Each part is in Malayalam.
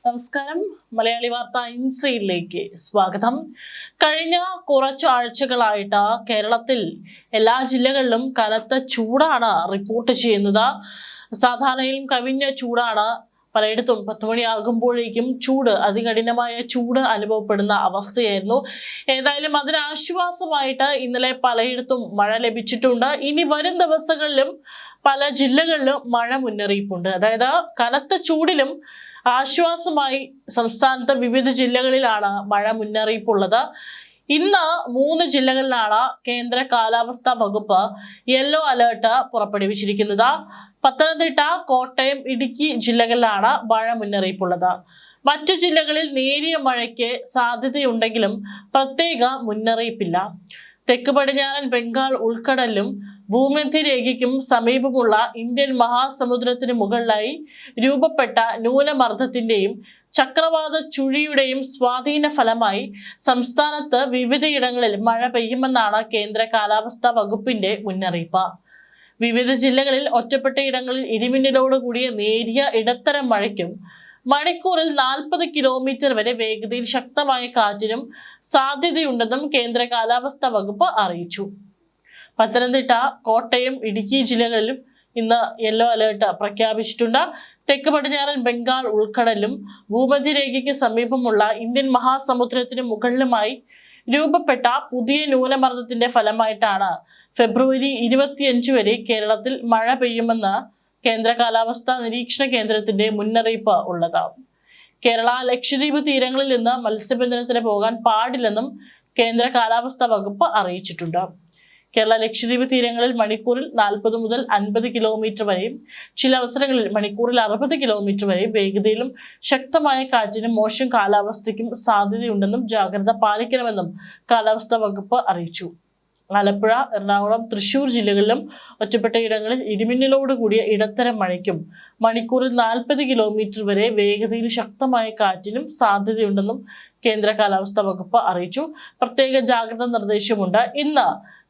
നമസ്കാരം. മലയാളി വാർത്ത ഇൻസൈഡിലേക്ക് സ്വാഗതം. കഴിഞ്ഞ കുറച്ചു ആഴ്ചകളായിട്ട് കേരളത്തിൽ എല്ലാ ജില്ലകളിലും കനത്ത ചൂടാണ് റിപ്പോർട്ട് ചെയ്യുന്നത്. സാധാരണയിലും കവിഞ്ഞ ചൂടാണ്. പലയിടത്തും 10 മണിയാകുമ്പോഴേക്കും അതികഠിനമായ ചൂട് അനുഭവപ്പെടുന്ന അവസ്ഥയായിരുന്നു. ഏതായാലും അതിന് ആശ്വാസമായിട്ട് ഇന്നലെ പലയിടത്തും മഴ ലഭിച്ചിട്ടുണ്ട്. ഇനി വരും ദിവസങ്ങളിലും പല ജില്ലകളിലും മഴ മുന്നറിയിപ്പുണ്ട്. അതായത് കനത്ത ചൂടിലും ആശ്വാസമായി സംസ്ഥാനത്ത് വിവിധ ജില്ലകളിലാണ് മഴ മുന്നറിയിപ്പുള്ളത്. ഇന്ന് 3 ജില്ലകളിലാണ് കേന്ദ്ര കാലാവസ്ഥാ വകുപ്പ് യെല്ലോ അലേർട്ട് പുറപ്പെടുവിച്ചിരിക്കുന്നത്. പത്തനംതിട്ട, കോട്ടയം, ഇടുക്കി ജില്ലകളിലാണ് മഴ മുന്നറിയിപ്പുള്ളത്. മറ്റു ജില്ലകളിൽ നേരിയ മഴയ്ക്ക് സാധ്യതയുണ്ടെങ്കിലും പ്രത്യേക മുന്നറിയിപ്പില്ല. തെക്ക് പടിഞ്ഞാറൻ ബംഗാൾ ഉൾക്കടലിലും ഭൂമധ്യരേഖയ്ക്കും സമീപമുള്ള ഇന്ത്യൻ മഹാസമുദ്രത്തിന് മുകളിലായി രൂപപ്പെട്ട ന്യൂനമർദ്ദത്തിന്റെയും ചക്രവാത ചുഴിയുടെയും സ്വാധീന ഫലമായി സംസ്ഥാനത്ത് വിവിധയിടങ്ങളിൽ മഴ പെയ്യുമെന്നാണ് കേന്ദ്ര കാലാവസ്ഥാ വകുപ്പിന്റെ മുന്നറിയിപ്പ്. വിവിധ ജില്ലകളിൽ ഒറ്റപ്പെട്ട ഇടങ്ങളിൽ ഇടിമിന്നലോട് കൂടിയ നേരിയ ഇടത്തരം മഴയ്ക്കും മണിക്കൂറിൽ 40 കിലോമീറ്റർ വരെ വേഗതയിൽ ശക്തമായ കാറ്റിനും സാധ്യതയുണ്ടെന്നും കേന്ദ്ര കാലാവസ്ഥാ വകുപ്പ് അറിയിച്ചു. പത്തനംതിട്ട, കോട്ടയം, ഇടുക്കി ജില്ലകളിലും ഇന്ന് യെല്ലോ അലേർട്ട് പ്രഖ്യാപിച്ചിട്ടുണ്ട്. തെക്ക് പടിഞ്ഞാറൻ ബംഗാൾ ഉൾക്കടലിലും ഭൂമധ്യരേഖയ്ക്ക് സമീപമുള്ള ഇന്ത്യൻ മഹാസമുദ്രത്തിന് മുകളിലുമായി രൂപപ്പെട്ട പുതിയ ന്യൂനമർദ്ദത്തിന്റെ ഫലമായിട്ടാണ് ഫെബ്രുവരി 25 വരെ കേരളത്തിൽ മഴ പെയ്യുമെന്ന് കേന്ദ്ര കാലാവസ്ഥാ നിരീക്ഷണ കേന്ദ്രത്തിന്റെ മുന്നറിയിപ്പ് ഉള്ളത്. കേരള, ലക്ഷദ്വീപ് തീരങ്ങളിൽ നിന്ന് മത്സ്യബന്ധനത്തിന് പോകാൻ പാടില്ലെന്നും കേന്ദ്ര കാലാവസ്ഥാ വകുപ്പ് അറിയിച്ചിട്ടുണ്ട്. കേരള, ലക്ഷദ്വീപ് തീരങ്ങളിൽ മണിക്കൂറിൽ 40 മുതൽ 50 കിലോമീറ്റർ വരെയും ചില അവസരങ്ങളിൽ മണിക്കൂറിൽ 60 കിലോമീറ്റർ വരെയും വേഗതയിലും ശക്തമായ കാറ്റിനും മോശം കാലാവസ്ഥയ്ക്കും സാധ്യതയുണ്ടെന്നും ജാഗ്രത പാലിക്കണമെന്നും കാലാവസ്ഥാ വകുപ്പ് അറിയിച്ചു. ആലപ്പുഴ, എറണാകുളം, തൃശൂർ ജില്ലകളിലും ഒറ്റപ്പെട്ട ഇടങ്ങളിൽ ഇടിമിന്നലോട് കൂടിയ ഇടത്തരം മഴയ്ക്കും മണിക്കൂറിൽ 40 കിലോമീറ്റർ വരെ വേഗതയിൽ ശക്തമായ കാറ്റിനും സാധ്യതയുണ്ടെന്നും കേന്ദ്ര കാലാവസ്ഥാ വകുപ്പ് അറിയിച്ചു. പ്രത്യേക ജാഗ്രതാ നിർദ്ദേശമുണ്ട്. ഇന്ന്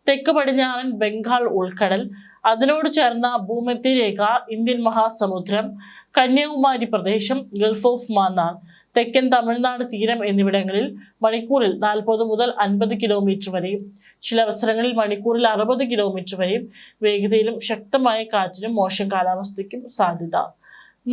തെക്ക് പടിഞ്ഞാറൻ ബംഗാൾ ഉൾക്കടൽ, അതിനോട് ചേർന്ന ഭൂമധ്യരേഖ, ഇന്ത്യൻ മഹാസമുദ്രം, കന്യാകുമാരി പ്രദേശം, ഗൾഫ് ഓഫ് മാന്നാർ, തെക്കൻ തമിഴ്നാട് തീരം എന്നിവിടങ്ങളിൽ മണിക്കൂറിൽ 40 മുതൽ 50 കിലോമീറ്റർ വരെയും ചില അവസരങ്ങളിൽ മണിക്കൂറിൽ 60 കിലോമീറ്റർ വരെയും വേഗതയിലും ശക്തമായ കാറ്റിനും മോശം കാലാവസ്ഥയ്ക്കും സാധ്യത.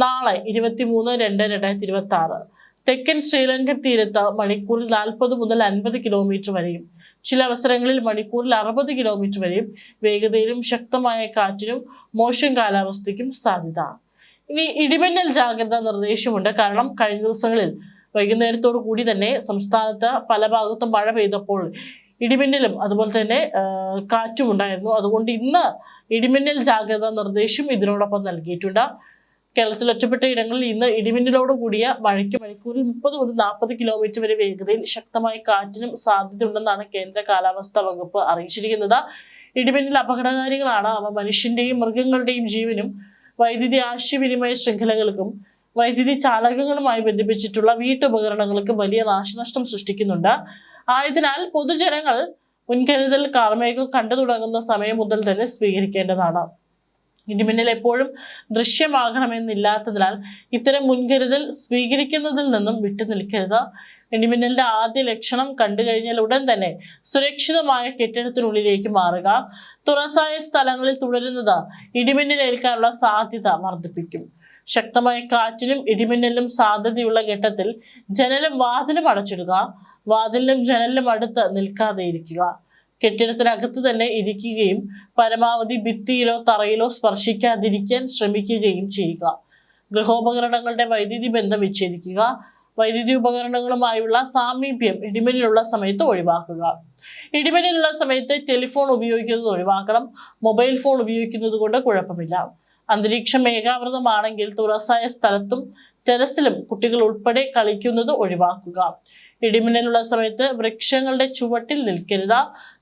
നാളെ 23/2/2026 തെക്കൻ ശ്രീലങ്കൻ തീരത്ത് മണിക്കൂറിൽ 40 മുതൽ 50 കിലോമീറ്റർ വരെയും ചില അവസരങ്ങളിൽ മണിക്കൂറിൽ 60 കിലോമീറ്റർ വരെയും വേഗതയിലും ശക്തമായ കാറ്റിനും മോശം കാലാവസ്ഥയ്ക്കും സാധ്യത. ഇനി ഇടിമിന്നൽ ജാഗ്രതാ നിർദ്ദേശമുണ്ട്. കാരണം കഴിഞ്ഞ ദിവസങ്ങളിൽ വൈകുന്നേരത്തോടു കൂടി തന്നെ സംസ്ഥാനത്ത് പല ഭാഗത്തും മഴ പെയ്തപ്പോൾ ഇടിമിന്നലും അതുപോലെ തന്നെ കാറ്റും ഉണ്ടായിരുന്നു. അതുകൊണ്ട് ഇന്ന് ഇടിമിന്നൽ ജാഗ്രതാ നിർദ്ദേശം ഇതിനോടൊപ്പം നൽകിയിട്ടുണ്ട്. കേരളത്തിൽ ഒറ്റപ്പെട്ട ഇടങ്ങളിൽ ഇന്ന് ഇടിമിന്നലോട് കൂടിയ മഴയ്ക്ക് മണിക്കൂറിൽ 30 മുതൽ 40 കിലോമീറ്റർ വരെ വേഗതയിൽ ശക്തമായ കാറ്റിനും സാധ്യതയുണ്ടെന്നാണ് കേന്ദ്ര കാലാവസ്ഥാ വകുപ്പ് അറിയിച്ചിരിക്കുന്നത്. ഇടിമിന്നൽ അപകടകാരികളാണ്. അവ മനുഷ്യന്റെയും മൃഗങ്ങളുടെയും ജീവനും വൈദ്യുതി ആശയവിനിമയ ശൃംഖലകൾക്കും വൈദ്യുതി ചാലകങ്ങളുമായി ബന്ധിപ്പിച്ചിട്ടുള്ള വീട്ടുപകരണങ്ങൾക്ക് വലിയ നാശനഷ്ടം സൃഷ്ടിക്കുന്നുണ്ട്. ആയതിനാൽ പൊതുജനങ്ങൾ മുൻകരുതൽ കാർമേഘം കണ്ടു തുടങ്ങുന്ന സമയം മുതൽ തന്നെ സ്വീകരിക്കേണ്ടതാണ്. ഇടിമിന്നൽ എപ്പോഴും ദൃശ്യമാകണമെന്നില്ലാത്തതിനാൽ ഇത്തരം മുൻകരുതൽ സ്വീകരിക്കുന്നതിൽ നിന്നും വിട്ടുനിൽക്കരുത്. ഇടിമിന്നലിന്റെ ആദ്യ ലക്ഷണം കണ്ടു കഴിഞ്ഞാൽ ഉടൻ തന്നെ സുരക്ഷിതമായ കെട്ടിടത്തിനുള്ളിലേക്ക് മാറുക. തുറസായ സ്ഥലങ്ങളിൽ തുടരുന്നത് ഇടിമിന്നലേൽക്കാനുള്ള സാധ്യത വർദ്ധിപ്പിക്കും. ശക്തമായ കാറ്റിനും ഇടിമിന്നലിനും സാധ്യതയുള്ള ഘട്ടത്തിൽ ജനലും വാതിലും അടച്ചിടുക. വാതിലിനും ജനലിനും അടുത്ത് നിൽക്കാതെ ഇരിക്കുക. കെട്ടിടത്തിനകത്ത് തന്നെ ഇരിക്കുകയും പരമാവധി ഭിത്തിയിലോ തറയിലോ സ്പർശിക്കാതിരിക്കാൻ ശ്രമിക്കുകയും ചെയ്യുക. ഗൃഹോപകരണങ്ങളുടെ വൈദ്യുതി ബന്ധം വിച്ഛേദിക്കുക. വൈദ്യുതി ഉപകരണങ്ങളുമായുള്ള സാമീപ്യം ഇടിമിന്നലുള്ള സമയത്ത് ഒഴിവാക്കുക. ഇടിമിന്നലുള്ള സമയത്ത് ടെലിഫോൺ ഉപയോഗിക്കുന്നത് ഒഴിവാക്കണം. മൊബൈൽ ഫോൺ ഉപയോഗിക്കുന്നത് കൊണ്ട് കുഴപ്പമില്ല. അന്തരീക്ഷം മേഘാവൃതമാണെങ്കിൽ തുറസായ സ്ഥലത്തും ടെറസിലും കുട്ടികൾ ഉൾപ്പെടെ കളിക്കുന്നത് ഒഴിവാക്കുക. ഇടിമിന്നലുള്ള സമയത്ത് വൃക്ഷങ്ങളുടെ ചുവട്ടിൽ നിൽക്കരുത്.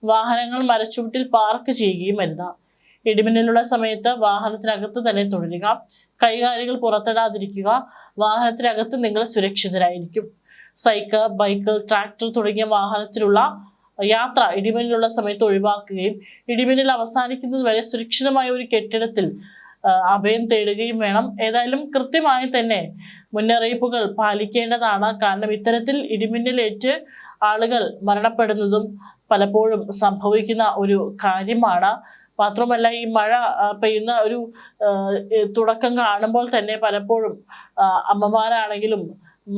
വാഹനങ്ങൾ മരച്ചുവട്ടിൽ പാർക്ക് ചെയ്യുകയും അരുത്. ഇടിമിന്നലുള്ള സമയത്ത് വാഹനത്തിനകത്ത് തന്നെ തുടരുക. കൈകാലുകൾ പുറത്തിടാതിരിക്കുക. വാഹനത്തിനകത്ത് നിങ്ങൾ സുരക്ഷിതരായിരിക്കും. സൈക്കിൾ, ബൈക്ക്, ട്രാക്ടർ തുടങ്ങിയ വാഹനത്തിലുള്ള യാത്ര ഇടിമിന്നലുള്ള സമയത്ത് ഒഴിവാക്കുകയും ഇടിമിന്നൽ അവസാനിക്കുന്നത് വരെ സുരക്ഷിതമായ ഒരു കെട്ടിടത്തിൽ അഭയം തേടുകയും വേണം. ഏതായാലും കൃത്യമായി തന്നെ മുന്നറിയിപ്പുകൾ പാലിക്കേണ്ടതാണ്. കാരണം ഇത്തരത്തിൽ ഇടിമിന്നലേറ്റ് ആളുകൾ മരണപ്പെടുന്നതും പലപ്പോഴും സംഭവിക്കുന്ന ഒരു കാര്യമാണ്. മാത്രമല്ല ഈ മഴ പെയ്യുന്ന ഒരു തുടക്കം കാണുമ്പോൾ തന്നെ പലപ്പോഴും അമ്മമാരാണെങ്കിലും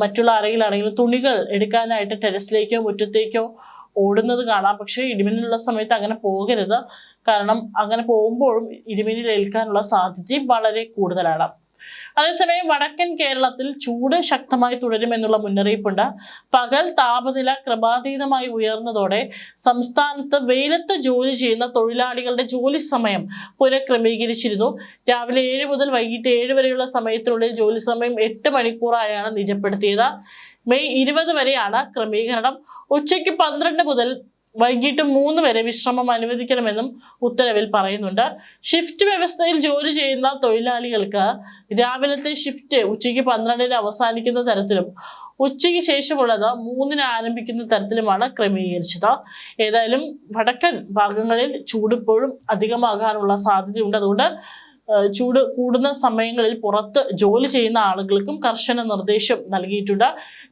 മറ്റുള്ള ആരെങ്കിലാണെങ്കിലും തുണികൾ എടുക്കാനായിട്ട് ടെറസിലേക്കോ മുറ്റത്തേക്കോ ഓടുന്നത് കാണാം. പക്ഷേ ഇടിമിന്നലുള്ള സമയത്ത് അങ്ങനെ പോകരുത്. കാരണം അങ്ങനെ പോകുമ്പോഴും ഇടിമിന്നൽ ഏൽക്കാനുള്ള സാധ്യതയും വളരെ കൂടുതലാണ്. അതേസമയം വടക്കൻ കേരളത്തിൽ ചൂട് ശക്തമായി തുടരുമെന്നുള്ള മുന്നറിയിപ്പുണ്ട്. പകൽ താപനില ക്രമാതീതമായി ഉയർന്നതോടെ സംസ്ഥാനത്ത് വെയിലത്ത് ജോലി ചെയ്യുന്ന തൊഴിലാളികളുടെ ജോലി സമയം പുനഃക്രമീകരിച്ചിരുന്നു. രാവിലെ 7 മുതൽ വൈകിട്ട് 7 വരെയുള്ള സമയത്തിനുള്ളിൽ ജോലി സമയം 8 മണിക്കൂറായാണ് നിജപ്പെടുത്തിയത്. മെയ് 20 വരെയാണ് ക്രമീകരണം. ഉച്ചയ്ക്ക് 12 മുതൽ വൈകിട്ട് 3 വരെ വിശ്രമം അനുവദിക്കണമെന്നും ഉത്തരവിൽ പറയുന്നുണ്ട്. ഷിഫ്റ്റ് വ്യവസ്ഥയിൽ ജോലി ചെയ്യുന്ന തൊഴിലാളികൾക്ക് രാവിലത്തെ ഷിഫ്റ്റ് ഉച്ചയ്ക്ക് 12-ന് അവസാനിക്കുന്ന തരത്തിലും ഉച്ചയ്ക്ക് ശേഷമുള്ളത് 3-ന് ആരംഭിക്കുന്ന തരത്തിലുമാണ് ക്രമീകരിച്ചത്. ഏതായാലും വടക്കൻ ഭാഗങ്ങളിൽ ചൂടിപ്പോഴും അധികമാകാനുള്ള സാധ്യതയുണ്ട്. അതുകൊണ്ട് ചൂട് കൂടുന്ന സമയങ്ങളിൽ പുറത്ത് ജോലി ചെയ്യുന്ന ആളുകൾക്കും കർശന നിർദ്ദേശം നൽകിയിട്ടുണ്ട്.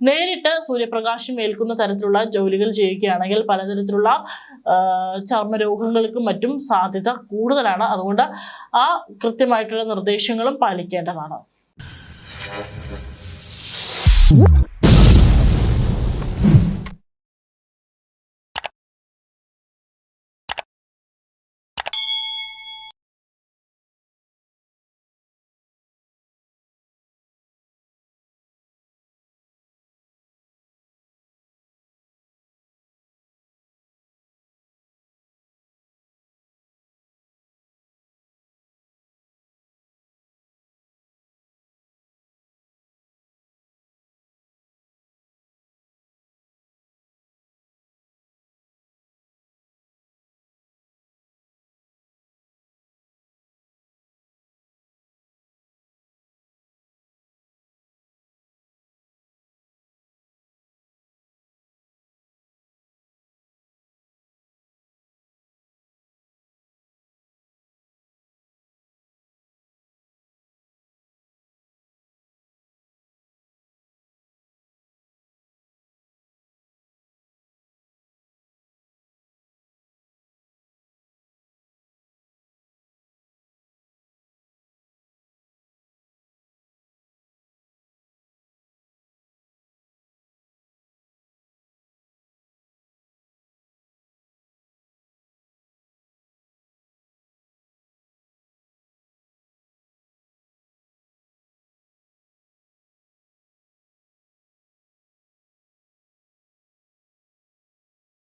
നേരിട്ട് സൂര്യപ്രകാശം ഏൽക്കുന്ന തരത്തിലുള്ള ജോലികൾ ചെയ്യുകയാണെങ്കിൽ പലതരത്തിലുള്ള ചർമ്മരോഗങ്ങൾക്കും മറ്റും സാധ്യത കൂടുതലാണ്. അതുകൊണ്ട് ആ കൃത്യമായിട്ടുള്ള നിർദ്ദേശങ്ങളും പാലിക്കേണ്ടതാണ്.